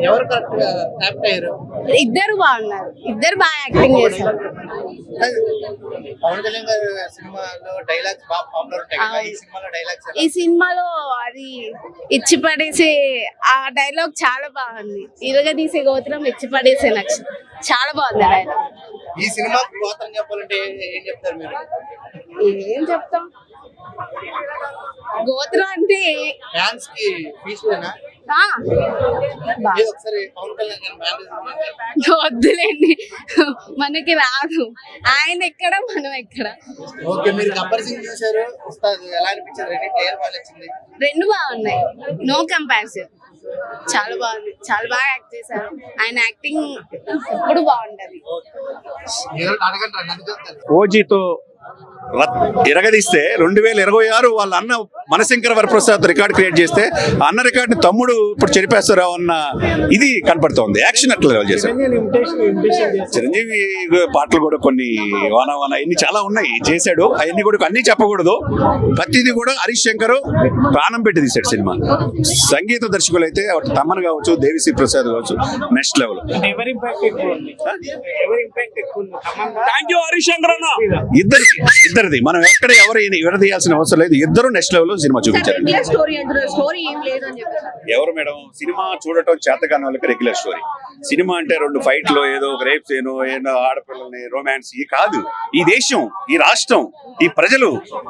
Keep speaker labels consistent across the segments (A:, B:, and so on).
A: ఎవరు కరెక్ట్ గా యాక్ట్ అయ్యారు?
B: ఇద్దరు బాగున్నారు, ఇద్దరు బాగా యాక్టింగ్ చేశారు.
A: పవన్ కళ్యాణ్ గారు సినిమాలో డైలాగ్స్ బాగా పాపులర్ ఉంటాయి కదా, ఈ సినిమాలో డైలాగ్స్
B: ఈ సినిమాలో అది ఇచ్చి పడేసే ఆ డైలాగ్ చాలా బాగుంది. ఇరగదీసే గోత్రం ఇచ్చి పడేసే నక్ష చాలా బాగుంది డైలాగ్.
A: ఈ సినిమాకి గోత్రం చెప్పాలంటే ఏం చెప్తారు మీరు?
B: ఏం చెప్తాం, గోత్రం అంటే
A: ఫ్యాన్స్ కి పీస్ఫుల్నా? ఒకసారి పవన్ కళ్యాణ్ గారి మేనేజ్
B: వద్దులేండి, మనకి రాదు. ఆయన ఎక్కడ మనం ఎక్కడ.
A: ఓకే, మీరు గబ్బర్ సింగ్ చూసారు, ఉస్తాద్ ఎలా అనిపించింది? రెండు క్లియర్ బాగా వచ్చింది,
B: రెండు బాగున్నాయి, నో కంపారిజన్. చాలా బాగుంది, చాలా బాగా యాక్ట్ చేశారు. ఆయన యాక్టింగ్ ఎప్పుడు బాగుంటది.
C: ఓజీతో ఎరగదీస్తే 2026 వాళ్ళ అన్న మనశంకర వరప్రసాద్ రికార్డ్ క్రియేట్ చేస్తే అన్న రికార్డ్ ని తమ్ముడు ఇప్పుడు చెరిపేస్తారా అన్న ఇది కనపడుతోంది. యాక్షన్ అట్లా లెవెల్ చేశారు. చిరంజీవి పాటలు కూడా కొన్ని వాన వాన ఇన్ని చాలా ఉన్నాయి చేశాడు. అవన్నీ కూడా అన్ని చెప్పకూడదు. ప్రతిదీ కూడా హరీష్ శంకర్ ప్రాణం పెట్టి తీశాడు సినిమా. సంగీత దర్శకులు అయితే తమ్మన్ కావచ్చు, దేవిశ్రీ ప్రసాద్ కావచ్చు, నెక్స్ట్ లెవెల్. ఇద్దరిది మనం ఎక్కడ విడదీయాల్సిన అవసరం లేదు. ఇద్దరు నెక్స్ట్ లెవెల్ సినిమా చూపించారు. ఎవరు మేడం సినిమా చూడటం చేతకాని వాళ్ళకి రెగ్యులర్ స్టోరీ. సినిమా అంటే రెండు ఫైట్లు, ఏదో ఒక రేప్ సీను, ఏదో ఆడపిల్లల్ని రొమాన్స్, ఈ కాదు. ఈ దేశం, ఈ రాష్ట్రం, ఈ ప్రజలు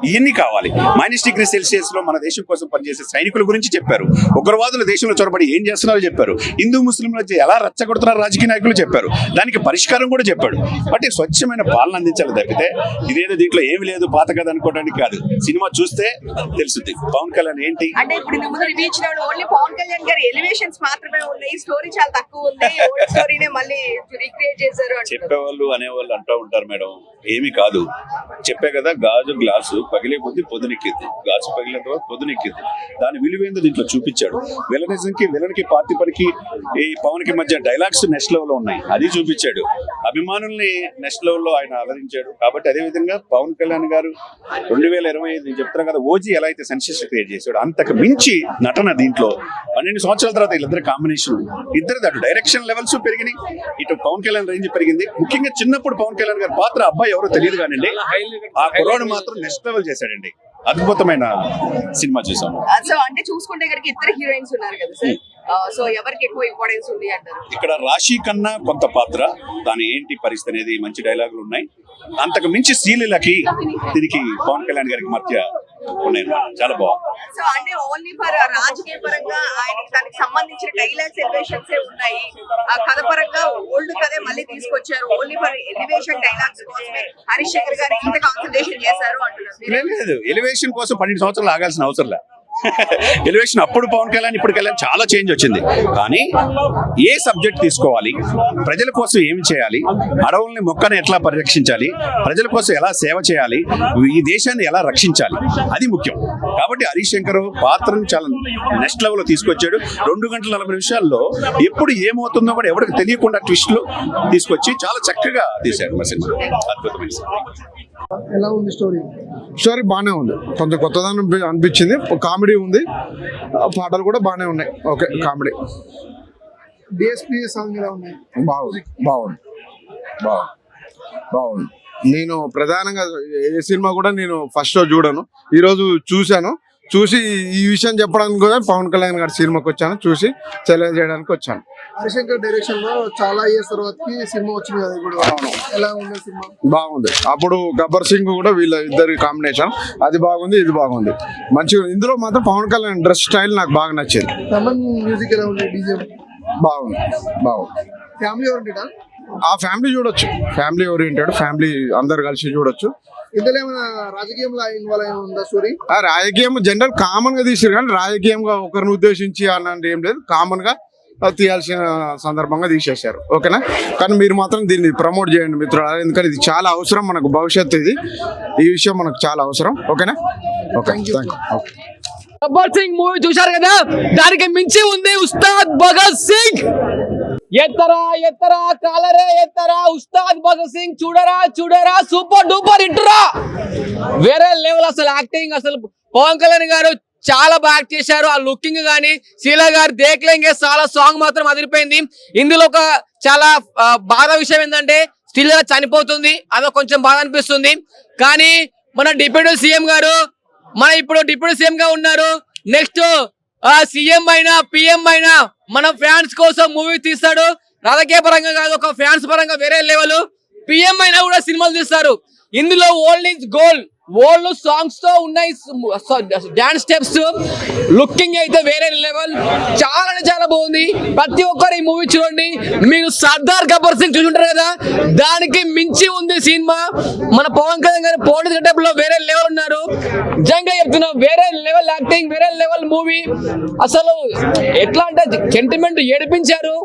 C: ఇవన్నీ కావాలి. -°C లో మన దేశం కోసం పనిచేసే సైనికుల గురించి చెప్పారు. ఉగ్రవాదులు దేశంలో చొరబడి ఏం చేస్తున్నారో చెప్పారు. హిందూ ముస్లింల ఎలా రచ్చగొడుతున్నారు రాజకీయ నాయకులు చెప్పారు. దానికి పరిష్కారం కూడా చెప్పాడు. అంటే స్వచ్ఛమైన పాలన అందించాలి తప్పితే ఇదేదో దీంట్లో ఏమి లేదు పాత కథ అనుకోవడానికి కాదు. సినిమా చూస్తే తెలుస్తుంది పవన్ కళ్యాణ్ ఏంటి
D: అంటే. ఇప్పుడు ముందు రివ్యూ ఇచ్చినాడు, ఓన్లీ పవన్ కళ్యాణ్ గారి ఎలివేషన్స్ మాత్రమే ఉన్నాయి, స్టోరీ చాలా తక్కువ ఉంది, ఓల్డ్ స్టోరీనే మళ్ళీ రీక్రియేట్ చేశారు.
C: చెప్పేవాళ్ళు అనేవాళ్ళు అంటూ ఉంటారు మేడం, ఏమి కాదు. చెప్పే కదా, గాజు గ్లాసు పగిలే కొద్ది పొద్దునెక్కింది, గాజు పగిలేంత వరకు పొద్దునెక్కింది. దాని విలువేందో దీంట్లో చూపించాడు. విలన్ కి పార్టీ పనికి ఈ పవన్ కి మధ్య డైలాగ్స్ నెక్స్ట్ లెవెల్ లో ఉన్నాయి, అది చూపించాడు. అభిమానుల్ని నెక్స్ట్ లెవెల్ లో ఆయన అలరించాడు. కాబట్టి అదే విధంగా పవన్ కళ్యాణ్ గారు 2025 నేను చెప్తాను కదా, ఓజీ ఎలా అయితే సెన్సేషన్ క్రియేట్ చేశాడు అంతకు మించి నటన దీంట్లో 12 సంవత్సరాల తర్వాత వీళ్ళిద్దరు కాంబినేషన్, ఇద్దరు అటు డైరెక్షన్ లెవెల్స్ పెరిగినాయి, ఇటు పవన్ కళ్యాణ్ రేంజ్ పెరిగింది. ముఖ్యంగా చిన్నప్పుడు పవన్ కళ్యాణ్ గారి పాత్ర అబ్బాయి ఎవరో తెలియదు కానండి, ఆ కుర్రాడు మాత్రం నెక్స్ట్ లెవెల్ చేశాడండి. అద్భుతమైన సినిమా చూసాం.
D: సో అంటే చూసుకుంటే ఇక్కడికి ఇద్దరు హీరోయిన్స్ ఉన్నారు కదా సార్, సో ఎవరికి ఎక్కువ ఇంపార్టెన్స్ ఉంది అంటారు?
C: ఇక్కడ రాశి కన్నా కొంత పాత్ర, దాని ఏంటి పరిస్థితి అనేది మంచి డైలాగులు ఉన్నాయి. అంతకు మించి శ్రీలీలకి దీనికి పవన్ కళ్యాణ్ గారికి మధ్య ఉన్నాయి, చాలా బాగుంది.
D: సో అంటే ఓన్లీ ఫర్ రాజకీయ పరంగా ఆయనకి దానికి సంబంధించిన డైలాగ్స్ ఎలివేషన్స్ ఉన్నాయి, ఆ కథ పరంగా ఓల్డ్ కథే మళ్ళీ తీసుకొచ్చారు. ఓన్లీ ఫర్ ఎలివేషన్ డైలాగ్స్ కోసమే హరీష్ శంకర్ గారు ఇంత కాన్సన్ట్రేషన్ చేశారు అంటున్నారు.
C: లేదు, ఎలివేషన్ కోసం 12 సంవత్సరాలు ఆగాల్సిన అవసరం లేదు. ఎలివేషన్ అప్పుడు పవన్ కళ్యాణ్ ఇప్పుడు కళ్యాణ్ చాలా చేంజ్ వచ్చింది. కానీ ఏ సబ్జెక్ట్ తీసుకోవాలి, ప్రజల కోసం ఏమి చేయాలి, అడవుల్ని మొక్కని ఎట్లా పరిరక్షించాలి, ప్రజల కోసం ఎలా సేవ చేయాలి, ఈ దేశాన్ని ఎలా రక్షించాలి, అది ముఖ్యం. కాబట్టి హరీష్ శంకర్ పాత్రను చాలా నెక్స్ట్ లెవెల్ లో తీసుకొచ్చాడు. 2 గంటల 40 నిమిషాల్లో ఎప్పుడు ఏమవుతుందో కూడా ఎవరికి తెలియకుండా ట్విస్ట్లు తీసుకొచ్చి చాలా చక్కగా తీశాడు మా సినిమా. అద్భుతమైన సినిమా.
E: ఎలా ఉంది స్టోరీ? స్టోరీ బాగానే ఉంది, కొంచెం కొత్తదనం అనిపించింది. కామెడీ ఉంది, పాటలు కూడా బాగానే ఉన్నాయి. Okay, comedy. డిఎస్పీ సాంగ్ ఎలా ఉన్నాయి? బాగుంది, బాగుంది, బాగుంది, బాగుంది. నేను ప్రధానంగా ఏ సినిమా కూడా నేను ఫస్ట్ షో చూడను, ఈరోజు చూశాను. చూసి ఈ విషయం చెప్పడానికి కూడా పవన్ కళ్యాణ్ గారి సినిమాకి వచ్చాను, చూసి ఛాలెంజ్ చేయడానికి వచ్చాను.
F: హరిశంకర్ డైరెక్షన్ లో చాలా ఇయర్స్ తర్వాత సినిమా వచ్చింది కదా, ఇప్పుడు ఎలా ఉంది సినిమా?
E: బాగుంది. అప్పుడు గబ్బర్ సింగ్ కూడా వీళ్ళ ఇద్దరి కాంబినేషన్, అది బాగుంది, ఇది బాగుంది, మంచిగా. ఇందులో మాత్రం పవన్ కళ్యాణ్ డ్రెస్ స్టైల్ నాకు బాగా నచ్చింది.
F: తమన్ మ్యూజిక్ ఎలా ఉంది? డీజే
E: బాగుంది, బాగుంది.
F: Family oriented?
E: ఆ ఫ్యామిలీ చూడొచ్చు, ఫ్యామిలీ ఓరియంటెడ్, ఫ్యామిలీ అందరు కలిసి చూడొచ్చు.
F: ఇందులో ఏమైనా రాజకీయంలో ఇన్వాల్వ్ ఉందా స్టోరీ?
E: రాజకీయం జనరల్ కామన్ గా తీసారు, కానీ రాజకీయంగా ఒకరిని ఉద్దేశించి అన్నది ఏం లేదు, కామన్ గా తీయాల్సిన సందర్భంగా తీసేశారు. ఓకేనా? కానీ మీరు మాత్రం దీన్ని ప్రమోట్ చేయండి మిత్రులు, ఎందుకంటే ఇది చాలా అవసరం మనకు, భవిష్యత్తు ఇది, ఈ విషయం మనకు చాలా అవసరం. ఓకేనా? Okay, thank you.
G: Gabbar Singh movie చూశారు కదా, దానికి మించి ఉంది ఉస్తాద్ భగత్ సింగ్. ఎత్తరా ఎత్తరా కాలరే ఎత్తరా, ఉస్తాద్ భగత్ సింగ్ చూడరా చూడరా, సూపర్ డూపర్ ఇట్టురా, వేరే లెవెల్ అసలు యాక్టింగ్. అసలు పవన్ కళ్యాణ్ గారు చాలా బాగా యాక్ట్ చేశారు. ఆ లుకింగ్ గానీ, శీలా గారు దేక్లేంగే చాలా సాంగ్ మాత్రం అదిరిపోయింది. ఇందులో ఒక చాలా బాధ విషయం ఏంటంటే శ్రీల చనిపోతుంది, అదో కొంచెం బాధ అనిపిస్తుంది. కానీ మన డిప్యూటీ సీఎం గారు ఇప్పుడు డిప్యూటీ సీఎం గా ఉన్నారు. నెక్స్ట్ సీఎం అయినా పిఎం అయినా మన ఫ్యాన్స్ కోసం మూవీ తీస్తాడు. రాజకీయ పరంగా కాదు, ఒక ఫ్యాన్స్ పరంగా వేరే లెవెల్. పిఎం అయినా కూడా సినిమాలు తీస్తారు. ఇందులో old is gold, old songs తో ఉన్నాయి, డాన్స్ స్టెప్స్, లుకింగ్ అయితే వేరే లెవెల్. చాలా బాగుంది. ప్రతి ఒక్కరు ఈ మూవీ చూడండి. మీరు సర్దార్ గబ్బర్ సింగ్ చూసుంటారు కదా, దానికి మించి ఉంది సినిమా. మన పవన్ కళ్యాణ్ గారు పోటీ గెటప్ లో వేరే లెవెల్ ఉన్నారు. నిజంగా చెప్తున్నా, వేరే లెవెల్ యాక్టింగ్, వేరే లెవెల్ మూవీ. అసలు ఎట్లా అంటే సెంటిమెంట్ ఏడిపించారు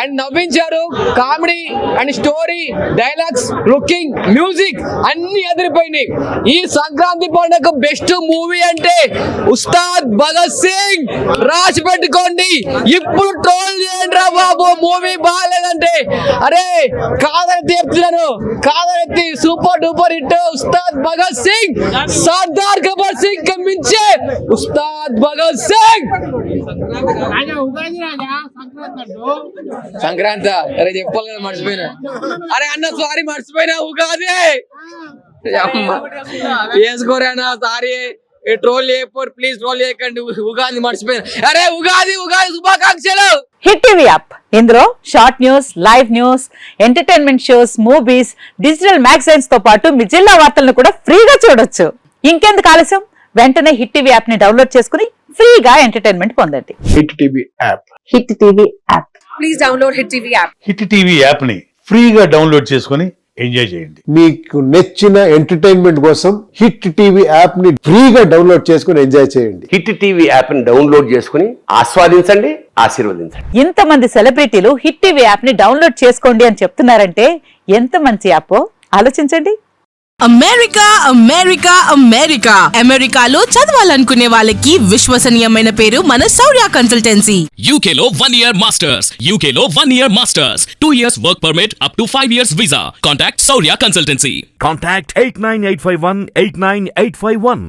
G: అండ్ నవ్వించారు. Comedy and story, dialogues, looking, music అన్ని అదిరిపోయినాయి. ఈ సంక్రాంతి పండుగ బెస్ట్ మూవీ అంటే ఉస్తాద్ భగత్ సింగ్. రాసి పెట్టుకోండి. ఇప్పుడు ట్రోల్ చేయండి రా బాబు, మూవీ బాగాలేదంటే. అరే కాదనెత్తి చెప్తున్నాను, కాదనెత్తి super duper hit Ustaad Bhagat Singh. Sardaar Gabbar Singh కి మించే ఉస్తాద్ భగత్ సింగ్. సంక్రాంతి అరే చెప్పాలి కదా, మర్చిపోయినా. అరే అన్న సారీ మర్చిపోయినా, ఉగాది వేసుకోరేనా సారీ. ట్రోల్ చేయకపోరు ప్లీజ్, ట్రోల్ చేయకండి. ఉగాది మర్చిపోయినా. అరే ఉగాది శుభాకాంక్షలు.
H: హిట్ టీవీ యాప్, ఇందులో short news, live news, entertainment shows, movies, digital magazines తో పాటు మీ జిల్లా వార్తలను కూడా ఫ్రీగా చూడొచ్చు. ఇంకెందుకు ఆలస్యం, వెంటనే హిట్ టీవీ యాప్ ని డౌన్లోడ్ చేసుకుని ఫ్రీగా ఎంటర్టైన్మెంట్ పొందండి.
E: Hit TV app.
H: Hit TV app.
D: Please download hit TV app.
I: Hit TV app ని ఫ్రీగా డౌన్లోడ్ చేసుకుని ఎంజాయ్ చేయండి.
J: మీకు నచ్చిన ఎంటర్టైన్మెంట్ కోసం హిట్ టీవీ యాప్ ని ఫ్రీగా డౌన్లోడ్ చేసుకుని ఎంజాయ్ చేయండి.
K: హిట్ టీవీ యాప్ ని డౌన్లోడ్ చేసుకుని ఆస్వాదించండి, ఆశీర్వదించండి.
H: ఇంతమంది సెలబ్రిటీలు హిట్ టీవీ యాప్ ని డౌన్లోడ్ చేసుకోండి అని చెప్తున్నారంటే ఎంత మంచి యాప్ ఆలోచించండి.
L: అమెరికా అమెరికా అమెరికా అమెరికాలో చదవాలనుకునే వాళ్ళకి విశ్వసనీయమైన పేరు మన శౌర్య కన్సల్టెన్సీ.
M: UK లో 1 year masters, UK లో 1 year masters, 2 years work permit up to 5 years visa. Contact Saurya Consultancy.
I: Contact 89851 89851.